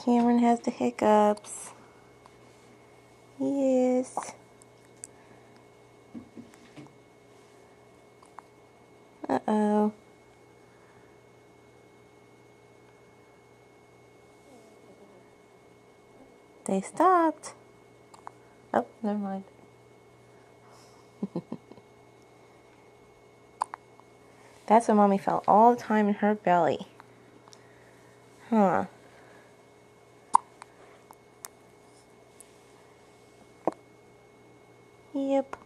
Cameron has the hiccups. Yes. Uh-oh. They stopped. Oh, never mind. That's what Mommy felt all the time in her belly. Huh. Yep.